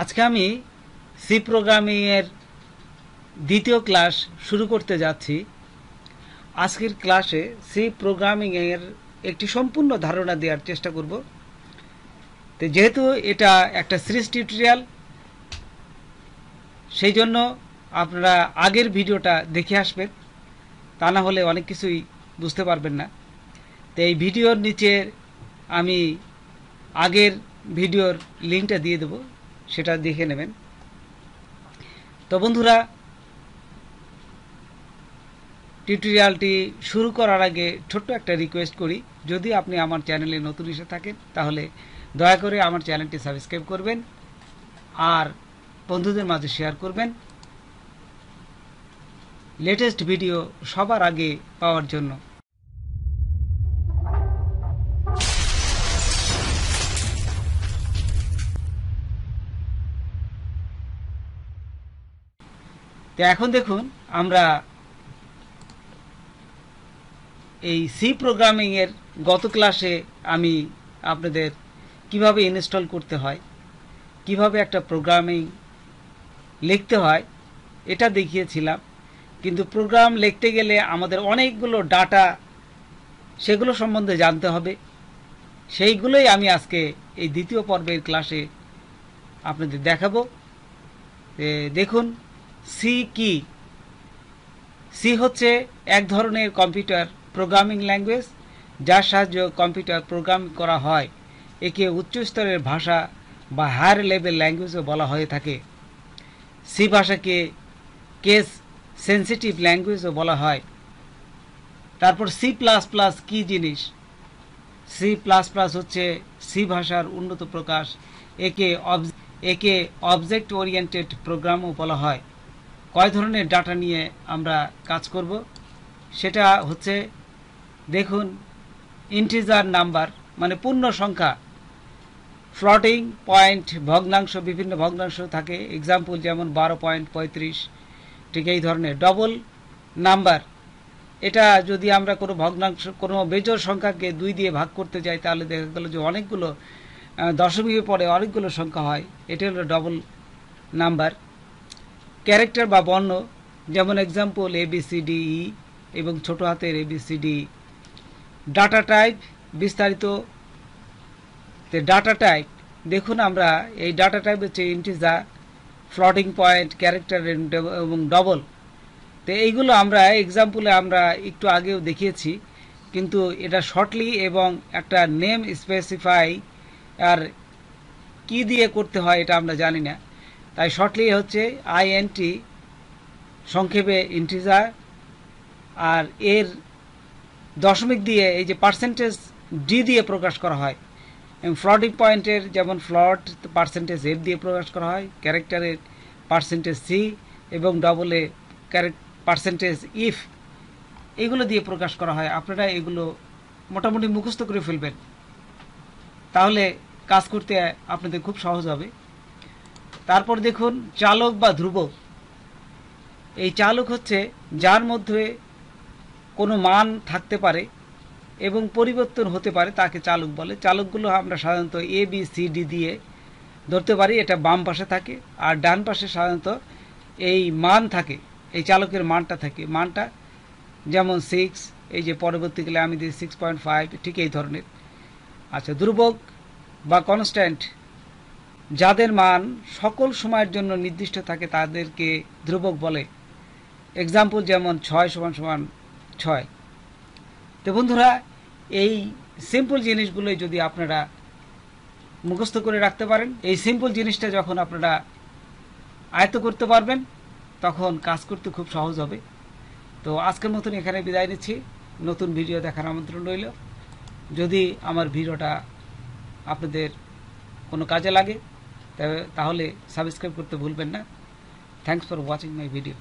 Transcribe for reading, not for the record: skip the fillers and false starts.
আজকে আমি C programming এর দ্বিতীয় ক্লাস শুরু করতে যাচ্ছি। আজকের ক্লাসে সি প্রোগ্রামিং এর একটি সম্পূর্ণ ধারণা দেওয়ার চেষ্টা করব। তো যেহেতু এটা একটা সিরিজ টিউটোরিয়াল, সেই জন্য আপনারা আগের ভিডিওটা দেখে আসবেন, তা না হলে অনেক কিছুই বুঝতে পারবেন না। তো এই ভিডিওর নিচে আমি আগের ভিডিওর লিঙ্কটা দিয়ে দেব, সেটা দেখে নেবেন। তো বন্ধুরা, টিউটোরিয়ালটি শুরু করার আগে ছোট্ট একটা রিকোয়েস্ট করি, যদি আপনি আমার চ্যানেলে নতুন এসে থাকেন তাহলে দয়া করে আমার চ্যানেলটি সাবস্ক্রাইব করবেন আর বন্ধুদের মাঝে শেয়ার করবেন লেটেস্ট ভিডিও সবার আগে পাওয়ার জন্য। তো এখন দেখুন, আমরা এই সি প্রোগ্রামিং এর গত ক্লাসে আমি আপনাদের কিভাবে ইনস্টল করতে হয়, কিভাবে একটা প্রোগ্রামিং লিখতে হয় এটা দেখিয়েছিলাম। কিন্তু প্রোগ্রাম লিখতে গেলে আমাদের অনেকগুলো ডাটা, সেগুলো সম্বন্ধে জানতে হবে। সেইগুলোই আমি আজকে এই দ্বিতীয় পর্বের ক্লাসে আপনাদের দেখাবো। দেখুন, সি কি? সি হচ্ছে এক ধরনের কম্পিউটার প্রোগ্রামিং ল্যাঙ্গুয়েজ, যার সাহায্যে কম্পিউটার প্রোগ্রাম করা হয়। একে উচ্চ স্তরের ভাষা বা হায়ার লেভেল ল্যাঙ্গুয়েজও বলা হয়ে থাকে। সি ভাষাকে কেস সেন্সিটিভ ল্যাঙ্গুয়েজও বলা হয়। তারপর সি প্লাস প্লাস কী জিনিস? সি প্লাস প্লাস হচ্ছে সি ভাষার উন্নত প্রকাশ। একে অবজেক্ট ওরিয়েন্টেড প্রোগ্রামও বলা হয়। কয় ধরনের ডাটা নিয়ে আমরা কাজ করব সেটা হচ্ছে, দেখুন, ইন্টিজার নাম্বার মানে পূর্ণ সংখ্যা, ফ্লোটিং পয়েন্ট ভগ্নাংশ, বিভিন্ন ভগ্নাংশ থাকে। এক্সাম্পল যেমন 12.35, ঠিক এই ধরনের। ডবল নাম্বার, এটা যদি আমরা কোনো ভগ্নাংশ, কোনো বেজোড় সংখ্যাকে 2 দিয়ে ভাগ করতে যাই তাহলে দেখা গেল যে অনেকগুলো দশমিকের পরে অনেকগুলো সংখ্যা হয়, এটা হলো ডবল নাম্বার। ক্যারেক্টার বা বর্ণ, যেমন এক্সাম্পল ABCDE এবং ছোট হাতের ABCD। ডাটা টাইপ, বিস্তারিত। ডাটা টাইপ দেখুন, আমরা এই ডাটা টাইপ হচ্ছে ইন্টিজার, ফ্লোটিং পয়েন্ট, ক্যারেক্টার এবং ডবল। তো এইগুলো আমরা এক্সাম্পলে আমরা একটু আগেও দেখিয়েছি, কিন্তু এটা শর্টলি এবং একটা নেম স্পেসিফাই আর কি দিয়ে করতে হয় এটা আমরা জানি না, তাই শর্টলি হচ্ছে INT, সংক্ষেপে ইন্টিজার। আর এর দশমিক দিয়ে, এই যে পার্সেন্টেজ ডি দিয়ে প্রকাশ করা হয়। ফ্লোটিং পয়েন্টের যেমন ফ্লট পার্সেন্টেজ F দিয়ে প্রকাশ করা হয়, ক্যারেক্টারের পার্সেন্টেজ C এবং ডবলে পার্সেন্টেজ ইফ, এগুলো দিয়ে প্রকাশ করা হয়। আপনারা এগুলো মোটামুটি মুখস্থ করে ফেলবেন, তাহলে কাজ করতে আপনাদের খুব সহজ হবে। তারপর দেখুন, চালক বা ধ্রুবক। এই চালক হচ্ছে যার মধ্যে কোনো মান থাকতে পারে এবং পরিবর্তন হতে পারে, তাকে চালক বলে। চালকগুলো আমরা সাধারণত ABCD দিয়ে ধরতে পারি, এটা বাম পাশে থাকে। আর ডান পাশে সাধারণত এই মান থাকে, এই চালকের মানটা থাকে। মানটা যেমন 6, এই যে পরবর্তীকালে আমি দিই 6.5, ঠিক এই ধরনের। আচ্ছা, ধ্রুবক বা কনস্ট্যান্ট, যাদের মান সকল সময়ের জন্য নির্দিষ্ট থাকে তাদেরকে ধ্রুবক বলে। এক্সাম্পল যেমন 6 = 6। তো বন্ধুরা, এই সিম্পল জিনিসগুলোই যদি আপনারা মুখস্থ করে রাখতে পারেন, এই সিম্পল জিনিসটা যখন আপনারা আয়ত্ত করতে পারবেন, তখন কাজ করতে খুব সহজ হবে। তো আজকের মতন এখানে বিদায় নিচ্ছি। নতুন ভিডিও দেখার আমন্ত্রণ রইল। যদি আমার ভিডিওটা আপনাদের কোনো কাজে লাগে তাহলে সাবস্ক্রাইব করতে ভুলবেন না। Thanks for watching my video.